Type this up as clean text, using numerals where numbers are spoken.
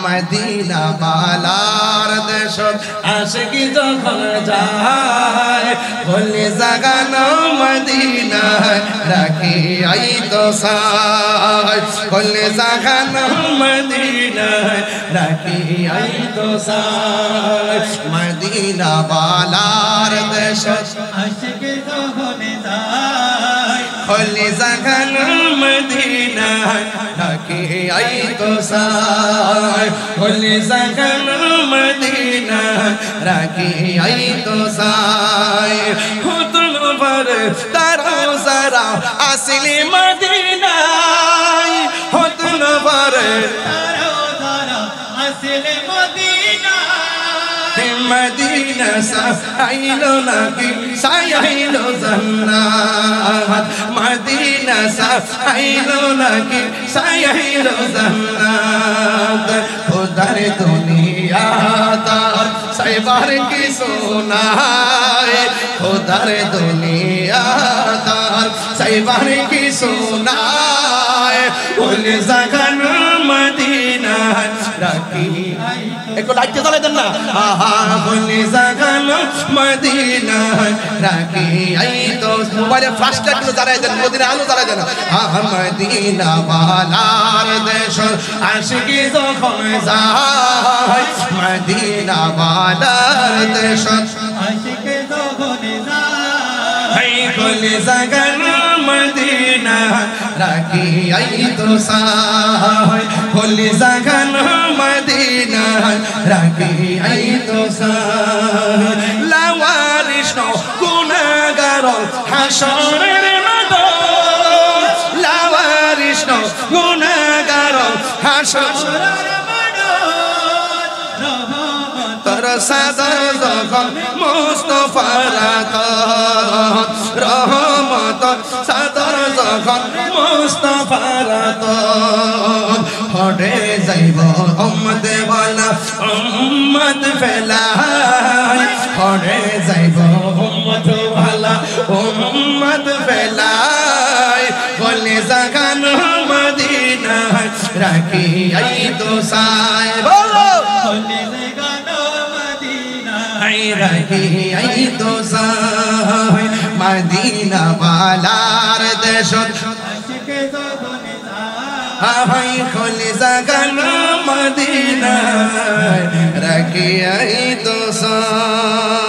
Medina বালার দেশত আশিকি যখন যায় বলি জাগানো মদিনায় রাখি আই তো সাই বলি জাগানো মদিনায় রাখি আই তো সাই মদিনা বালার দেশত আশিকি যখন যায় বলি জাগানো মদিনায় রাখি আই তো সাই বলি জাগানো মদিনায় রাখি আই তো সাই হুতুন পর তারা সারা আসলি মদিনায় হুতুন পর তারা আসলে মদিনা মদিনা সাইলো নাকি সাইলো জান্নাত মদিনা সাইলো নাকি সাইলো জান্নাত খোদার দুনিয়া তার সাইবার কি সোনায় খোদার দুনিয়া তার সাইবার কি সোনায় বলে জাগান মদিনা রাখি একটু লাইট জ্বালাই দেন না আহা বলে জাগান মদিনা রাখি আই তো মোবাইলে ফ্ল্যাশ লাইট গুলো জ্বালাই দেন মদিনা আলো জ্বালাই দেন আহা মদিনা বালার দেশ আশিকি যখন যায় মদিনা বালার দেশ আশিকি যখন যায় হাই বলে জাগান মদিনা রাখি আই তো সাই বলে জাগান মদিনা রাখি আই তো সাই লাওয়ারিশ গুনাহগার হাসরের মাঠে লাওয়ারিশ গুনাহগার হাসরের তর সাদর যখন মুস্তাফার রহমত সাদর যখন মুস্তাফার হরে যাইব উম্মত ওয়ালা উম্মত ফেলাই হরে যাইব উম্মত ওয়ালা উম্মত ফেলাই বলে জাগান মদিনা রাখি আই তো সাই বলো রাখি আই তো সাই মদিনা বালার দেশত আশিকি যখন যায় হাই খলি জাগান মদিনা রাখি আই তো সাই